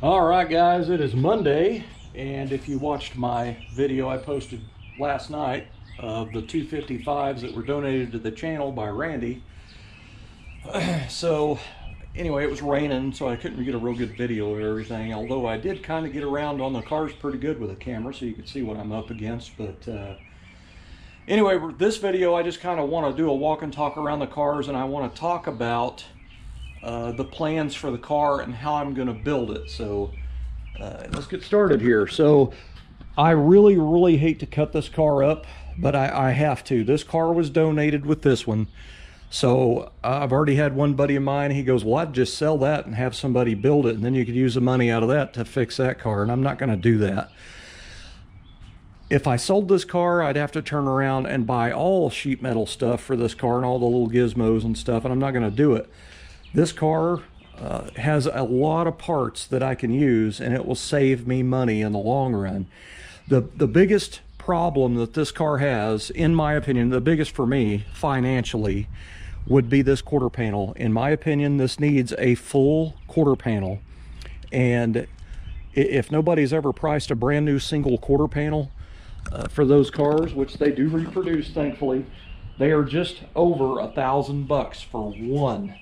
All right, guys, it is Monday, and if you watched my video I posted last night of the 255s that were donated to the channel by Randy. So anyway, it was raining, so I couldn't get a real good video of everything, although I did kind of get around on the cars pretty good with a camera so you could see what I'm up against. But anyway, this video I just kind of want to do a walk and talk around the cars, and I want to talk about the plans for the car and how I'm going to build it. So let's get started here. So I really hate to cut this car up, but I have to. This car was donated with this one. So I've already had one buddy of mine, he goes, well, I'd just sell that and have somebody build it, and then you could use the money out of that to fix that car. And I'm not going to do that. If I sold this car, I'd have to turn around and buy all sheet metal stuff for this car and all the little gizmos and stuff, and I'm not going to do it. This car has a lot of parts that I can use, and it will save me money in the long run. The biggest problem that this car has, in my opinion, the biggest for me financially, would be this quarter panel. In my opinion, this needs a full quarter panel. And if nobody's ever priced a brand new single quarter panel for those cars, which they do reproduce, thankfully, they are just over $1,000 for one.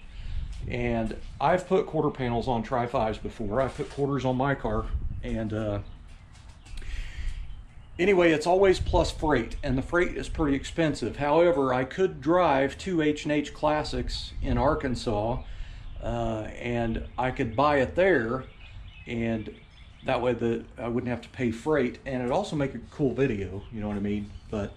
And I've put quarter panels on Tri-5s before. I've put quarters on my car, and anyway, it's always plus freight, and the freight is pretty expensive. However, I could drive two H&H Classics in Arkansas, and I could buy it there, and that way I wouldn't have to pay freight, and it'd also make a cool video, you know what I mean? But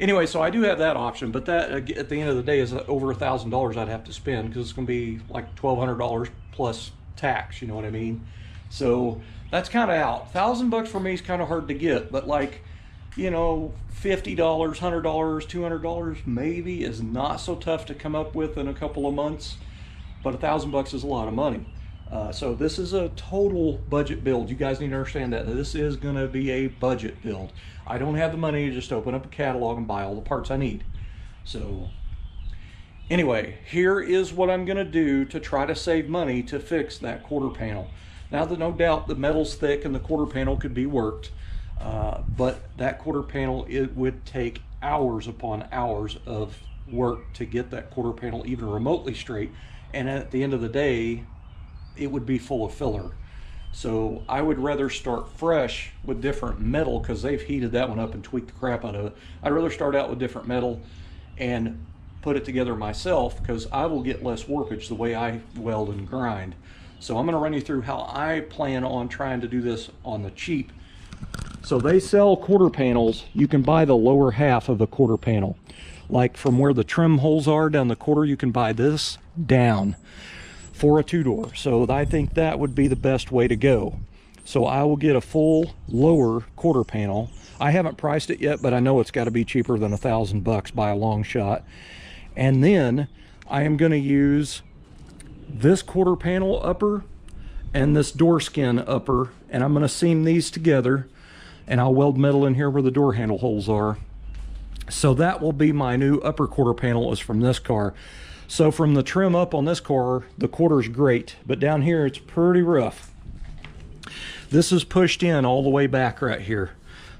anyway, so I do have that option, but that at the end of the day is over $1,000 I'd have to spend, because it's going to be like $1,200 plus tax, you know what I mean? So that's kind of out. $1,000 for me is kind of hard to get, but like, you know, $50, $100, $200 maybe is not so tough to come up with in a couple of months, but $1,000 is a lot of money. So this is a total budget build. You guys need to understand that this is going to be a budget build. I don't have the money to just open up a catalog and buy all the parts I need. So anyway, here is what I'm going to do to try to save money to fix that quarter panel. Now, no doubt the metal's thick and the quarter panel could be worked, but that quarter panel, it would take hours upon hours of work to get that quarter panel even remotely straight, and at the end of the day it would be full of filler. So I would rather start fresh with different metal, because they've heated that one up and tweaked the crap out of it. I'd rather start out with different metal and put it together myself, because I will get less warpage the way I weld and grind. So I'm going to run you through how I plan on trying to do this on the cheap. So they sell quarter panels. You can buy the lower half of the quarter panel. Like from where the trim holes are down the quarter, you can buy this down for a two-door. So I think that would be the best way to go. So I will get a full lower quarter panel. I haven't priced it yet, but I know it's got to be cheaper than $1,000 by a long shot. And then I am going to use this quarter panel upper and this door skin upper, and I'm going to seam these together, and I'll weld metal in here where the door handle holes are. So that will be my new upper quarter panel, is from this car. So from the trim up on this car, the quarter's great, but down here it's pretty rough. This is pushed in all the way back right here.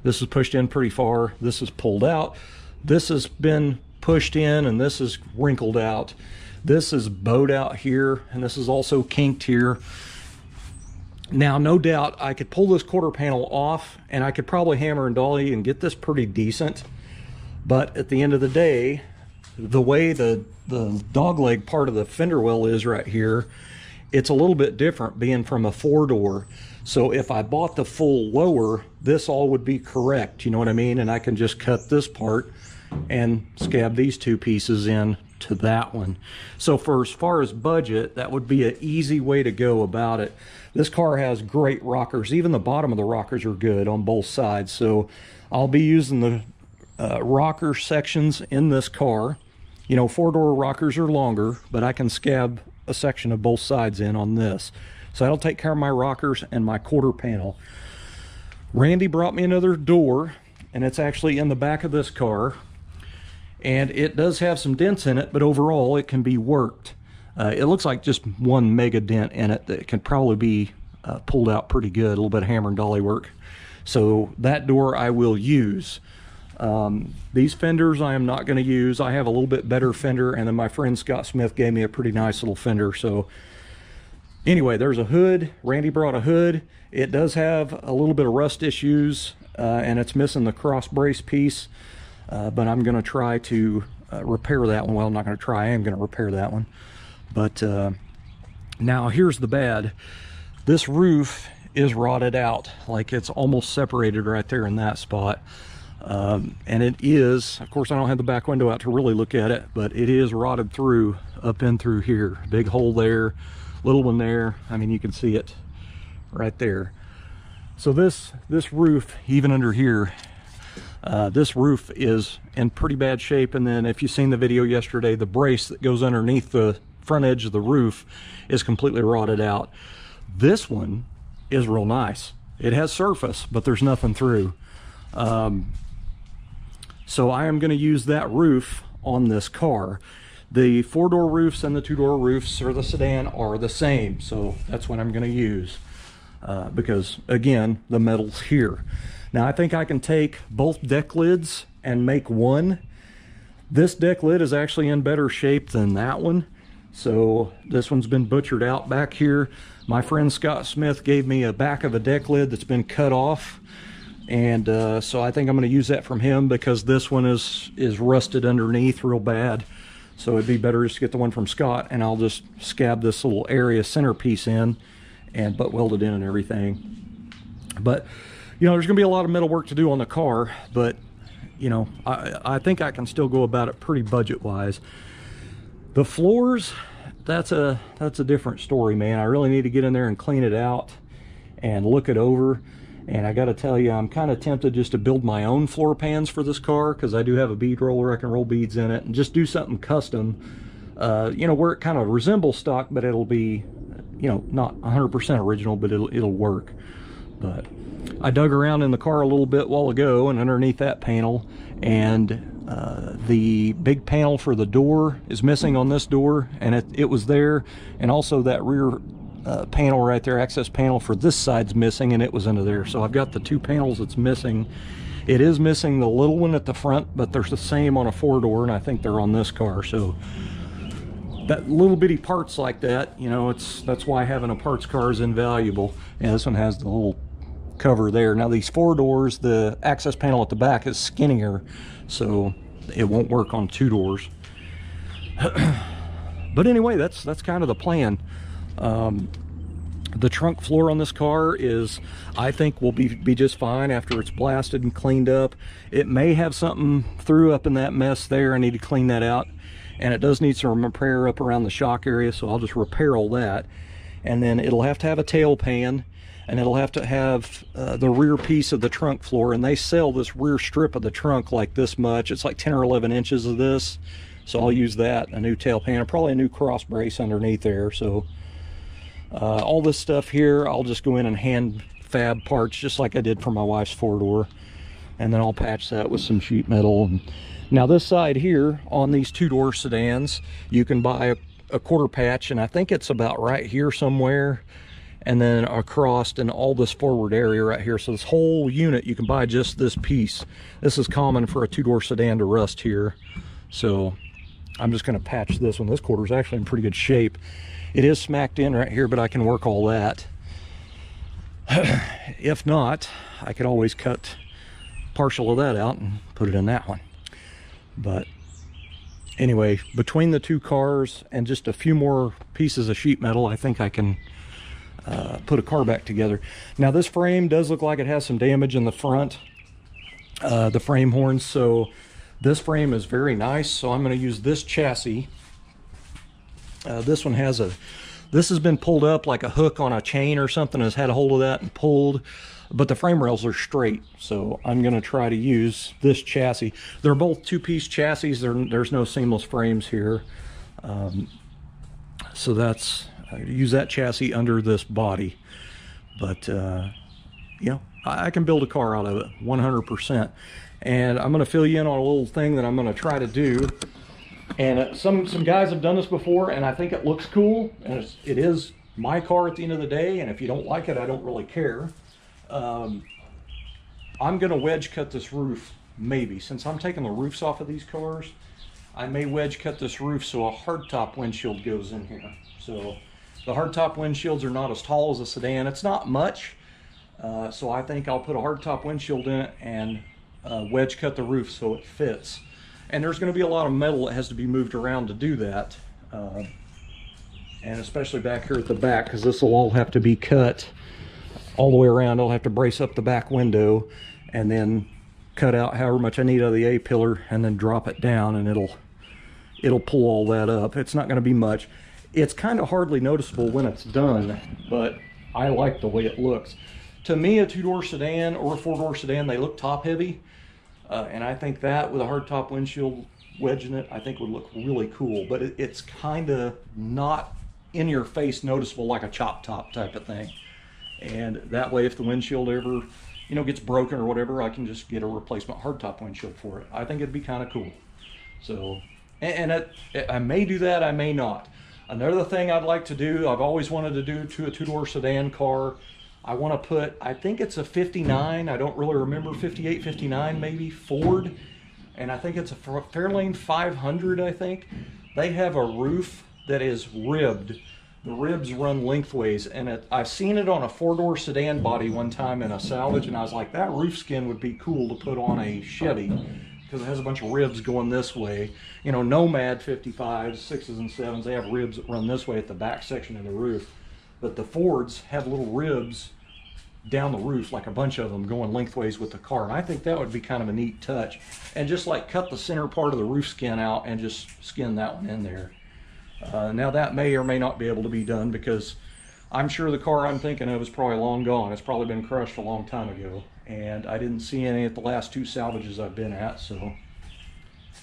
This is pushed in pretty far. This is pulled out. This has been pushed in, and this is wrinkled out. This is bowed out here, and this is also kinked here. Now, no doubt I could pull this quarter panel off, and I could probably hammer and dolly and get this pretty decent. But at the end of the day, the way the dogleg part of the fender well is right here, it's a little bit different being from a four-door. So if I bought the full lower, this all would be correct, you know what I mean? And I can just cut this part and scab these two pieces in to that one. So for as far as budget, that would be an easy way to go about it. This car has great rockers. Even the bottom of the rockers are good on both sides. So I'll be using the rocker sections in this car. You know, four-door rockers are longer, but I can scab a section of both sides in on this. So that'll take care of my rockers and my quarter panel. Randy brought me another door, and it's actually in the back of this car. And it does have some dents in it, but overall it can be worked. It looks like just one mega dent in it that can probably be pulled out pretty good, a little bit of hammer and dolly work. So that door I will use. These fenders I am not going to use. I have a little bit better fender, and then my friend Scott Smith gave me a pretty nice little fender. So anyway, there's a hood. Randy brought a hood. It does have a little bit of rust issues, and it's missing the cross brace piece, but I'm going to try to repair that one. Well, I'm not going to try. I am going to repair that one. But now here's the bad. This roof is rotted out. Like, it's almost separated right there in that spot. And it is, of course I don't have the back window out to really look at it, but it is rotted through, up in through here. Big hole there, little one there. I mean, you can see it right there. So this roof, even under here, this roof is in pretty bad shape. And then if you've seen the video yesterday, the brace that goes underneath the front edge of the roof is completely rotted out. This one is real nice. It has surface, but there's nothing through. So I am going to use that roof on this car. The 4-door roofs and the 2-door roofs or the sedan are the same, so that's what I'm going to use, because again, the metal's here. Now I think I can take both deck lids and make one. This deck lid is actually in better shape than that one, so this one's been butchered out back here. My friend Scott Smith gave me a back of a deck lid that's been cut off. And so I think I'm going to use that from him, because this one is rusted underneath real bad. So it'd be better just to get the one from Scott, and I'll just scab this little area centerpiece in and butt weld it in and everything. But, you know, there's going to be a lot of metal work to do on the car, but, you know, I think I can still go about it pretty budget-wise. The floors, that's a different story, man. I really need to get in there and clean it out and look it over. And I got to tell you, I'm kind of tempted just to build my own floor pans for this car, because I do have a bead roller. I can roll beads in it and just do something custom, you know, where it kind of resembles stock, but it'll be, you know, not 100% original, but it'll work. But I dug around in the car a little bit while ago, and underneath that panel, and the big panel for the door is missing on this door, and it was there, and also that rear panel right there, access panel for this side's missing, and it was under there. So I've got the two panels that's missing. It is missing the little one at the front, but there's the same on a 4-door, and I think they're on this car. So that little bitty parts like that, you know, that's why having a parts car is invaluable. And this one has the little cover there. Now these 4-doors, the access panel at the back is skinnier, so it won't work on 2 doors. But anyway, that's kind of the plan. The trunk floor on this car is, I think, will be just fine after it's blasted and cleaned up. It may have something through up in that mess there. I need to clean that out, and it does need some repair up around the shock area, so I'll just repair all that. And then it'll have to have a tail pan, and it'll have to have the rear piece of the trunk floor, and they sell this rear strip of the trunk like this much. It's like 10 or 11 inches of this, so I'll use that, a new tail pan, and probably a new cross brace underneath there. So all this stuff here, I'll just go in and hand fab parts just like I did for my wife's 4-door, and then I'll patch that with some sheet metal. And now this side here on these 2-door sedans, you can buy a quarter patch, and I think it's about right here somewhere, and then across and all this forward area right here. So this whole unit, you can buy just this piece. This is common for a 2-door sedan to rust here. So I'm just going to patch this one. This quarter is actually in pretty good shape. It is smacked in right here, but I can work all that. If not, I could always cut partial of that out and put it in that one. But anyway, between the 2 cars and just a few more pieces of sheet metal, I think I can put a car back together. Now this frame does look like it has some damage in the front, the frame horns. So this frame is very nice, so I'm going to use this chassis. This one has this has been pulled up like a hook on a chain or something, has had a hold of that and pulled, but the frame rails are straight. So I'm going to try to use this chassis. They're both 2-piece chassis. There's no seamless frames here. So that's, use that chassis under this body. But, you know, I can build a car out of it 100%. And I'm going to fill you in on a little thing that I'm going to try to do. And some guys have done this before, and I think it looks cool, and it is my car at the end of the day, and if you don't like it, I don't really care. I'm gonna wedge cut this roof, maybe. Since I'm taking the roofs off of these cars, I may wedge cut this roof so a hardtop windshield goes in here. So the hardtop windshields are not as tall as a sedan. It's not much, so I think I'll put a hardtop windshield in it and wedge cut the roof so it fits. And there's going to be a lot of metal that has to be moved around to do that, and especially back here at the back, because this will all have to be cut all the way around. I'll have to brace up the back window and then cut out however much I need out of the A-pillar and then drop it down, and it'll pull all that up. It's not going to be much. It's kind of hardly noticeable when it's done, but I like the way it looks. To me, a two-door sedan or a four-door sedan, they look top-heavy, and I think that with a hardtop windshield wedging it, I think would look really cool. But it's kind of not in your face noticeable like a chop top type of thing. And that way, if the windshield ever, you know, gets broken or whatever, I can just get a replacement hardtop windshield for it. I think it'd be kind of cool. So, and I may do that, I may not. Another thing I'd like to do, I've always wanted to do to a two-door sedan car, I want to put, I think it's a 59, I don't really remember, 58, 59 maybe, Ford, and I think it's a Fairlane 500, I think. They have a roof that is ribbed. The ribs run lengthways, and I've seen it on a four-door sedan body one time in a salvage, and I was like, that roof skin would be cool to put on a Chevy, because it has a bunch of ribs going this way. You know, Nomad 55s, 6s and 7s, they have ribs that run this way at the back section of the roof. But the Fords have little ribs down the roof, like a bunch of them going lengthways with the car. And I think that would be kind of a neat touch. And just like cut the center part of the roof skin out and just skin that one in there. Now that may or may not be able to be done, because I'm sure the car I'm thinking of is probably long gone. It's probably been crushed a long time ago. And I didn't see any at the last two salvages I've been at, so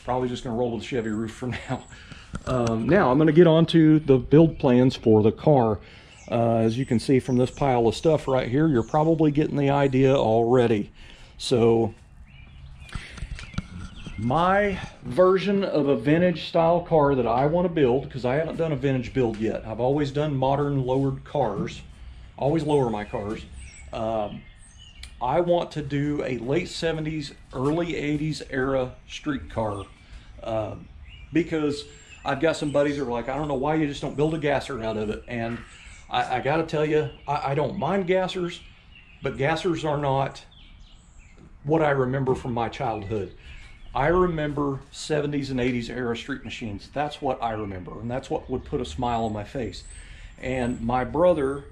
probably just gonna roll with the Chevy roof for now. Now I'm gonna get on to the build plans for the car. As you can see from this pile of stuff right here, you're probably getting the idea already. So my version of a vintage style car that I want to build, because I haven't done a vintage build yet. I've always done modern lowered cars, always lower my cars. I want to do a late 70s, early 80s era street car, because I've got some buddies that are like, I don't know why you just don't build a gasser out of it. And I got to tell you, I don't mind gassers, but gassers are not what I remember from my childhood. I remember 70s and 80s era street machines. That's what I remember, and that's what would put a smile on my face. And my brother,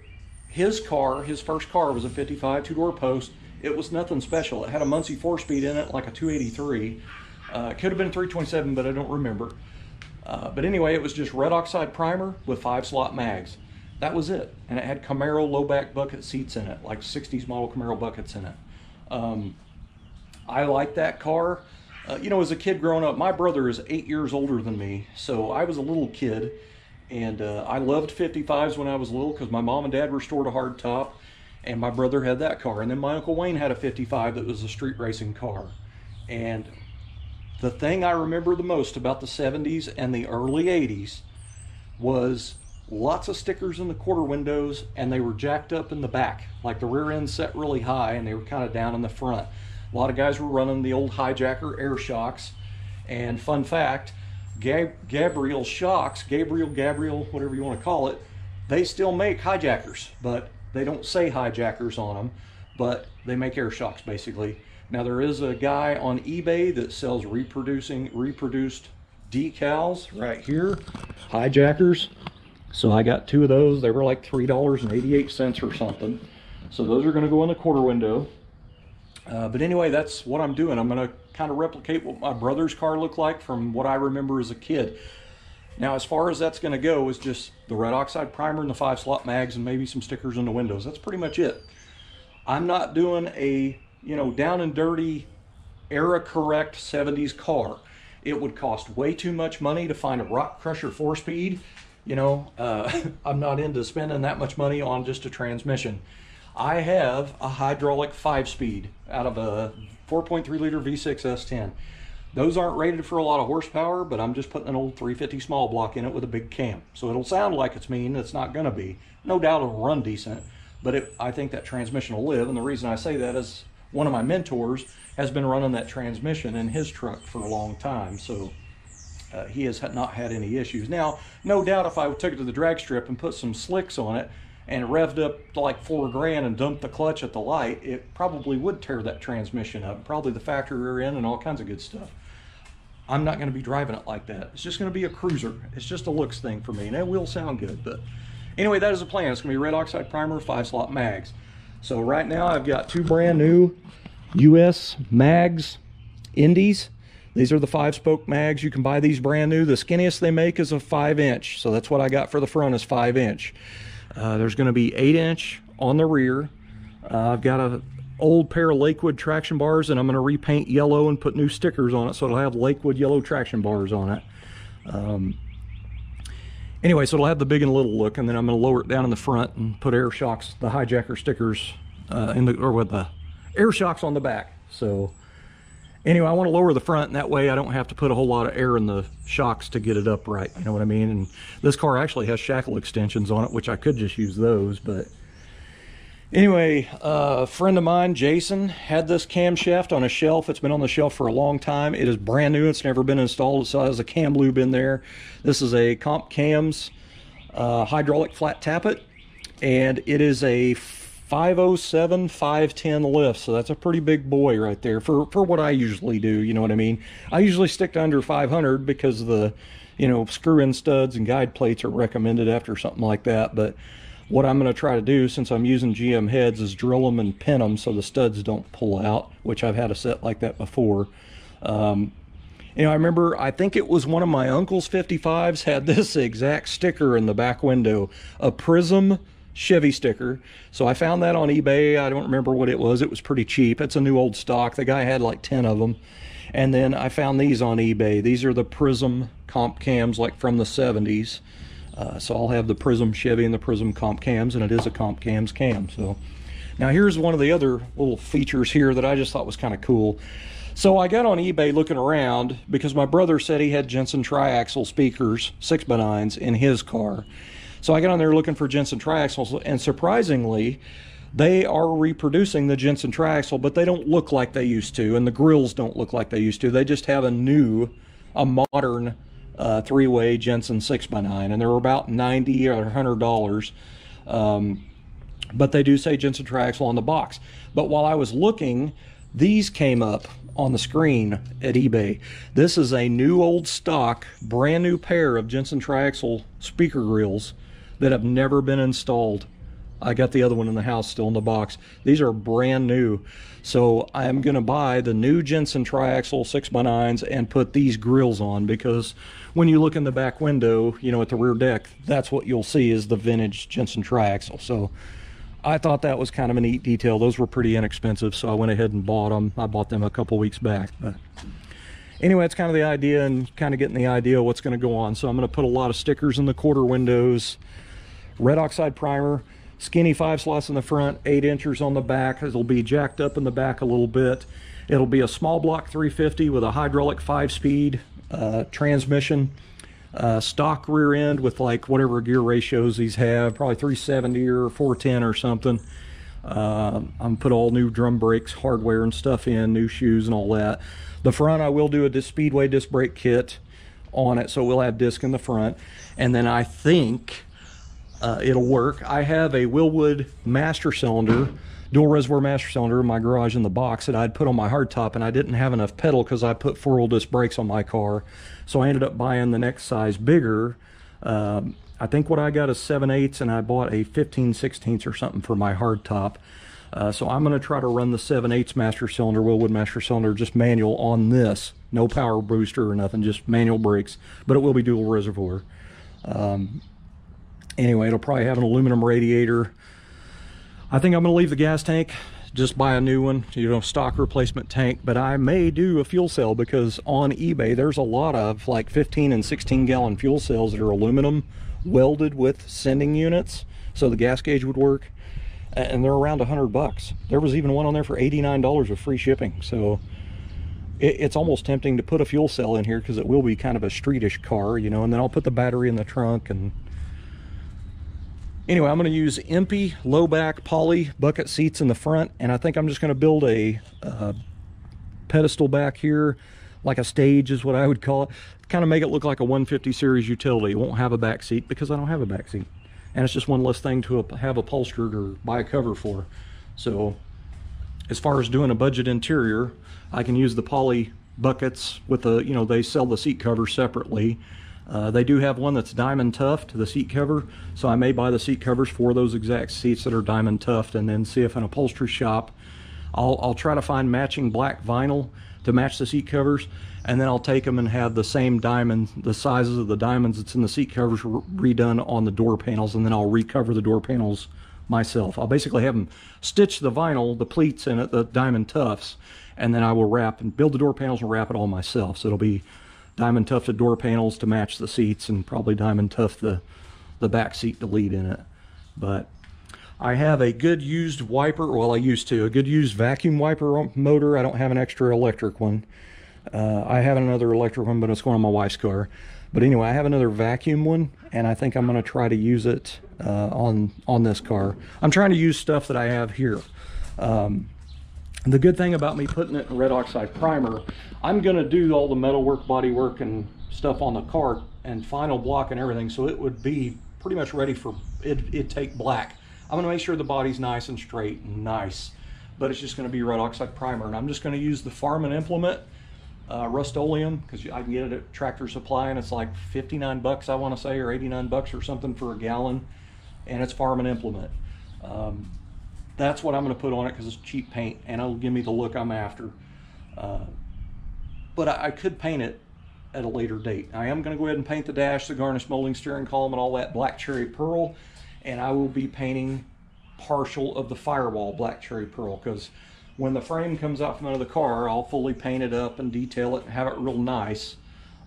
his car, his first car was a 55 two-door post. It was nothing special. It had a Muncie 4-speed in it, like a 283. It could have been 327, but I don't remember. But anyway, it was just red oxide primer with 5-slot mags. That was it. And it had Camaro low-back bucket seats in it, like 60s model Camaro buckets in it. I like that car. You know, as a kid growing up, my brother is 8 years older than me, so I was a little kid. And I loved 55s when I was little, because my mom and dad restored a hard top, and my brother had that car. And then my Uncle Wayne had a 55 that was a street racing car. And the thing I remember the most about the 70s and the early 80s was lots of stickers in the quarter windows, and they were jacked up in the back. Like the rear end set really high, and they were kind of down in the front. A lot of guys were running the old Hijacker air shocks. And fun fact, Gabriel shocks, Gabriel, whatever you want to call it, they still make Hijackers, but they don't say Hijackers on them, but they make air shocks basically. Now there is a guy on eBay that sells reproduced decals right here, Hijackers. So I got 2 of those. They were like $3.88 or something. So those are going to go in the quarter window. But anyway, that's what I'm doing. I'm going to kind of replicate what my brother's car looked like from what I remember as a kid. Now, as far as that's going to go, is just the red oxide primer and the 5-slot mags and maybe some stickers in the windows. That's pretty much it. I'm not doing a, you know, down and dirty, era correct 70s car. It would cost way too much money to find a Rock Crusher 4-speed. You know, I'm not into spending that much money on just a transmission. I have a hydraulic 5-speed out of a 4.3 liter V6 S10. Those aren't rated for a lot of horsepower, but I'm just putting an old 350 small block in it with a big cam. So it'll sound like it's mean. It's not going to be. No doubt it'll run decent, but I think that transmission will live. And the reason I say that is one of my mentors has been running that transmission in his truck for a long time. So he has not had any issues. Now, no doubt if I took it to the drag strip and put some slicks on it and revved up to like $4 grand and dumped the clutch at the light, it probably would tear that transmission up. Probably the factory rear end and all kinds of good stuff. I'm not going to be driving it like that. It's just going to be a cruiser. It's just a looks thing for me, and it will sound good. But anyway, that is the plan. It's going to be red oxide primer, 5-slot mags. So right now I've got 2 brand new US mags, Indies. These are the 5-spoke mags. You can buy these brand new. The skinniest they make is a 5-inch. So that's what I got for the front, is 5-inch. There's going to be 8-inch on the rear. I've got a old pair of Lakewood traction bars, and I'm going to repaint yellow and put new stickers on it, so it'll have Lakewood yellow traction bars on it. Anyway, so it'll have the big and little look, and then I'm going to lower it down in the front and put air shocks, the hijacker stickers with the air shocks on the back. So anyway, I want to lower the front, and that way I don't have to put a whole lot of air in the shocks to get it upright, you know what I mean? And this car actually has shackle extensions on it, which I could just use those, but anyway, a friend of mine, Jason, had this camshaft on a shelf. It's been on the shelf for a long time. It is brand new. It's never been installed. It still has a cam lube in there. This is a Comp Cams hydraulic flat tappet, and it is a 507 510 lift, so that's a pretty big boy right there for what I usually do, you know what I mean? I usually stick to under 500 because the, you know, screw-in studs and guide plates are recommended after something like that. But what I'm going to try to do, since I'm using GM heads, is drill them and pin them so the studs don't pull out, which I've had a set like that before. You know, I remember, I think it was one of my uncle's 55s had this exact sticker in the back window, a Prism Chevy sticker. So I found that on eBay. I don't remember what it was. It was pretty cheap. It's a new old stock. The guy had like 10 of them. And then I found these on eBay. These are the Prism Comp Cams, like from the 70s. So I'll have the Prism Chevy and the Prism Comp Cams, and it is a Comp Cams cam. So now here's one of the other little features here that I just thought was kind of cool. So I got on eBay looking around because my brother said he had Jensen triaxle speakers, 6x9s, in his car. So I got on there looking for Jensen triaxles, and surprisingly, they are reproducing the Jensen triaxle, but they don't look like they used to, and the grills don't look like they used to. They just have a modern 3-way Jensen 6x9, and they're about $90 or $100. But they do say Jensen triaxle on the box. But while I was looking, these came up on the screen at eBay. This is a new old stock, brand new pair of Jensen triaxle speaker grills that have never been installed. I got the other one in the house still in the box. These are brand new. So I'm going to buy the new Jensen triaxle 6x9s and put these grills on, because when you look in the back window, you know, at the rear deck, that's what you'll see is the vintage Jensen triaxle. So I thought that was kind of a neat detail. Those were pretty inexpensive, so I went ahead and bought them. I bought them a couple weeks back. But anyway, it's kind of the idea, and kind of getting the idea of what's going to go on. So I'm going to put a lot of stickers in the quarter windows, red oxide primer, skinny 5 slots in the front, 8 inchers on the back. It'll be jacked up in the back a little bit. It'll be a small block 350 with a hydraulic 5-speed transmission, stock rear end with like whatever gear ratios these have, probably 370 or 410 or something. I'm gonna put all new drum brakes, hardware and stuff in, new shoes and all that. The front, I will do a Speedway disc brake kit on it, so we'll have disc in the front. And then I think it'll work. I have a Wilwood master cylinder, dual reservoir master cylinder in my garage in the box that I'd put on my hardtop, and I didn't have enough pedal because I put 4-wheel disc brakes on my car. So I ended up buying the next size bigger. I think what I got is 7/8, and I bought a 15/16 or something for my hardtop. So I'm going to try to run the 7/8 master cylinder, Wilwood master cylinder, just manual on this. No power booster or nothing, just manual brakes, but it will be dual reservoir. Anyway, it'll probably have an aluminum radiator. I think I'm going to leave the gas tank, just buy a new one, you know, stock replacement tank. But I may do a fuel cell, because on eBay there's a lot of like 15 and 16 gallon fuel cells that are aluminum welded with sending units, so the gas gauge would work, and they're around $100. There was even one on there for $89 with free shipping. So it's almost tempting to put a fuel cell in here because it will be kind of a streetish car, you know, and then I'll put the battery in the trunk. And anyway, I'm going to use Impy low back poly bucket seats in the front, and I think I'm just going to build a pedestal back here, like a stage is what I would call it, kind of make it look like a 150 series utility. It won't have a back seat because I don't have a back seat, and it's just one less thing to have upholstered or buy a cover for. So as far as doing a budget interior, I can use the poly buckets with the, you know, they sell the seat cover separately. They do have one that's diamond tuft, the seat cover, so I may buy the seat covers for those exact seats that are diamond tuft, and then see if an upholstery shop, I'll try to find matching black vinyl to match the seat covers, and then I'll take them and have the same diamond, the sizes of the diamonds that's in the seat covers redone on the door panels, and then I'll recover the door panels myself. I'll basically have them stitch the vinyl, the pleats in it, the diamond tufts, and then I will wrap and build the door panels and wrap it all myself. So it'll be diamond tufted door panels to match the seats, and probably diamond tuft the back seat to lead in it. But I have a good used wiper, well, I used to, a good used vacuum wiper motor. I don't have an extra electric one. I have another electric one, but it's going on my wife's car. But anyway, I have another vacuum one, and I think I'm going to try to use it on this car. I'm trying to use stuff that I have here. The good thing about me putting it in red oxide primer, I'm going to do all the metal work, body work, and stuff on the car, and final block and everything, so it would be pretty much ready for it'd take black. I'm going to make sure the body's nice and straight and nice, but it's just going to be red oxide primer. And I'm just going to use the Farm and Implement Rust-Oleum, because I can get it at Tractor Supply, and it's like 59 bucks, I want to say, or 89 bucks or something for a gallon, and it's Farm and Implement. That's what I'm going to put on it because it's cheap paint, and it'll give me the look I'm after. But I could paint it at a later date. I am going to go ahead and paint the dash, the garnish molding steering column, and all that black cherry pearl, and I will be painting partial of the firewall black cherry pearl, because when the frame comes out from under the car, I'll fully paint it up and detail it and have it real nice.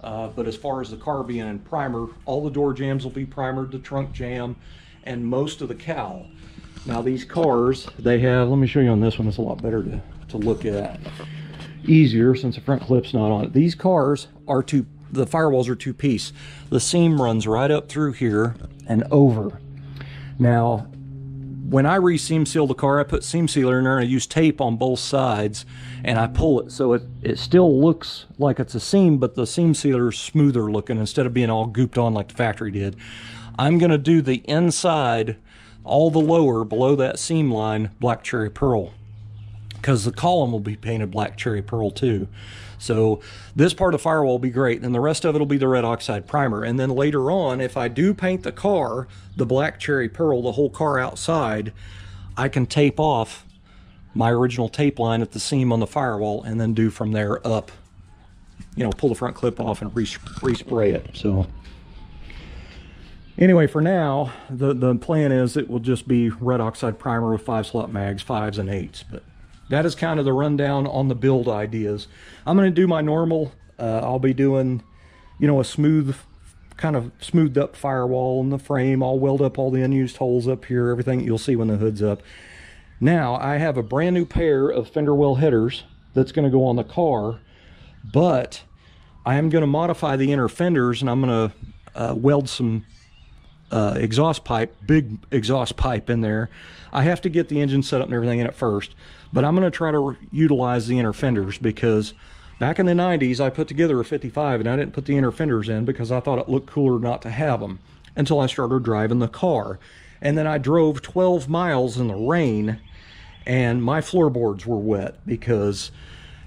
But as far as the car being in primer, all the door jambs will be primered, the trunk jamb, and most of the cowl. Now these cars, they have, let me show you on this one, it's a lot better to look at. Easier since the front clip's not on it. These cars are the firewalls are two-piece. The seam runs right up through here and over. Now, when I re-seam seal the car, I put seam sealer in there and I use tape on both sides, and I pull it so it still looks like it's a seam, but the seam sealer is smoother looking instead of being all gooped on like the factory did. I'm going to do the inside, all the lower below that seam line, black cherry pearl, because the column will be painted black cherry pearl too. So this part of the firewall will be great, and the rest of it will be the red oxide primer. And then later on, if I do paint the car the black cherry pearl, the whole car outside, I can tape off my original tape line at the seam on the firewall, and then do from there up, you know, pull the front clip off and respray it. So anyway, for now, the plan is it will just be red oxide primer with 5-slot mags, 5s and 8s. But that is kind of the rundown on the build ideas. I'm going to do my normal. I'll be doing, you know, a smooth, kind of smoothed up firewall in the frame. I'll weld up all the unused holes up here, everything you'll see when the hood's up. Now, I have a brand new pair of fender well headers that's going to go on the car, but I am going to modify the inner fenders, and I'm going to weld some exhaust pipe, big exhaust pipe in there. I have to get the engine set up and everything in it first, but I'm going to try to utilize the inner fenders, because back in the 90s I put together a 55 and I didn't put the inner fenders in because I thought it looked cooler not to have them, until I started driving the car. And then I drove 12 miles in the rain and my floorboards were wet because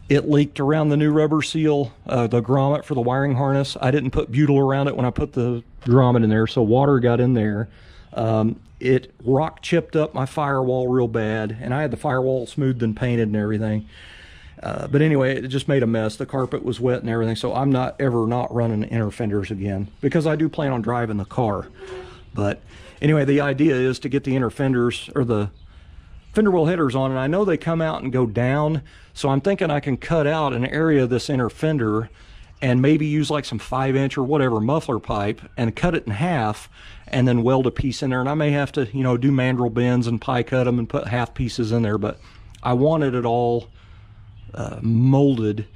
it leaked around the new rubber seal, the grommet for the wiring harness. I didn't put butyl around it when I put the grommet in there, so water got in there. It rock chipped up my firewall real bad, and I had the firewall smoothed and painted and everything. But anyway, it just made a mess. The carpet was wet and everything, so I'm not ever not running inner fenders again, because I do plan on driving the car. But anyway, the idea is to get the inner fenders, or the fender well headers on, and I know they come out and go down, so I'm thinking I can cut out an area of this inner fender and maybe use like some 5-inch or whatever muffler pipe and cut it in half, and then weld a piece in there. And I may have to, you know, do mandrel bends and pie cut them and put half pieces in there, but I wanted it all molded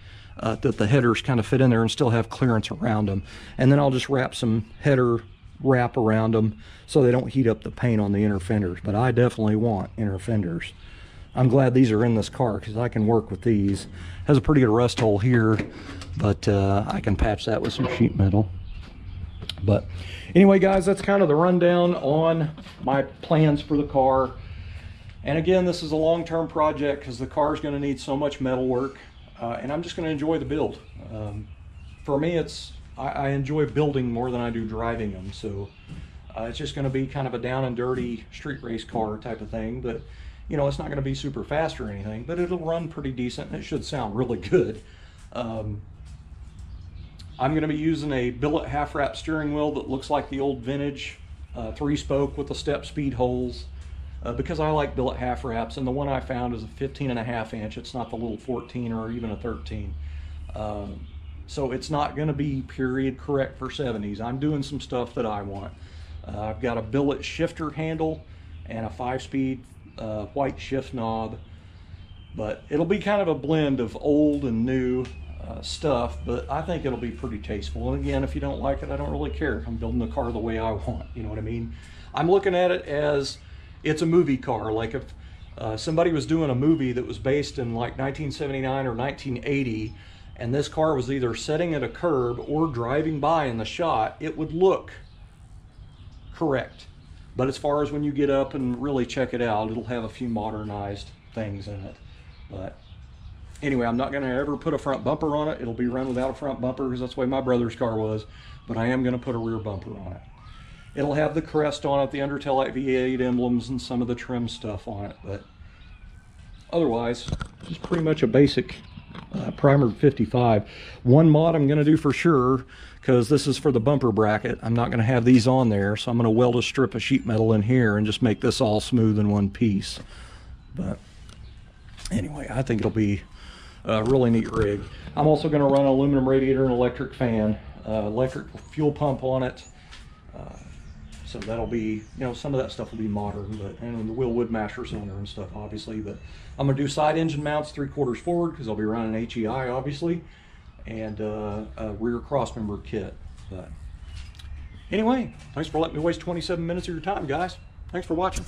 that the headers kind of fit in there and still have clearance around them. And then I'll just wrap some header wrap around them so they don't heat up the paint on the inner fenders. But I definitely want inner fenders. I'm glad these are in this car because I can work with these. Has a pretty good rust hole here, but I can patch that with some sheet metal. But anyway, guys, that's kind of the rundown on my plans for the car. And again, this is a long-term project because the car is going to need so much metal work, and I'm just going to enjoy the build. For me, I enjoy building more than I do driving them, so it's just going to be kind of a down and dirty street race car type of thing. But you know, it's not going to be super fast or anything, but it'll run pretty decent and it should sound really good. I'm going to be using a billet half wrap steering wheel that looks like the old vintage 3-spoke with the step speed holes, because I like billet half wraps, and the one I found is a 15.5 inch. It's not the little 14 or even a 13. So it's not going to be period correct for 70s. I'm doing some stuff that I want. I've got a billet shifter handle and a 5-speed white shift knob, but it'll be kind of a blend of old and new stuff, but I think it'll be pretty tasteful. And again, if you don't like it, I don't really care. I'm building the car the way I want, you know what I mean? I'm looking at it as it's a movie car. Like if somebody was doing a movie that was based in like 1979 or 1980, and this car was either sitting at a curb or driving by in the shot, it would look correct. But as far as when you get up and really check it out, it'll have a few modernized things in it. But anyway, I'm not going to ever put a front bumper on it. It'll be run without a front bumper because that's the way my brother's car was. But I am going to put a rear bumper on it. It'll have the crest on it, the Undertale V8 emblems, and some of the trim stuff on it. But otherwise, just pretty much a basic primer 55. One mod I'm going to do for sure, because this is for the bumper bracket. I'm not going to have these on there, so I'm going to weld a strip of sheet metal in here and just make this all smooth in one piece. But anyway, I think it'll be a really neat rig. I'm also going to run an aluminum radiator and electric fan, electric fuel pump on it. So that'll be, you know, some of that stuff will be modern, but and the Wilwood master cylinder and stuff, obviously. But I'm gonna do side engine mounts 3/4 forward because I'll be running HEI, obviously, and a rear crossmember kit. But anyway, thanks for letting me waste 27 minutes of your time, guys. Thanks for watching.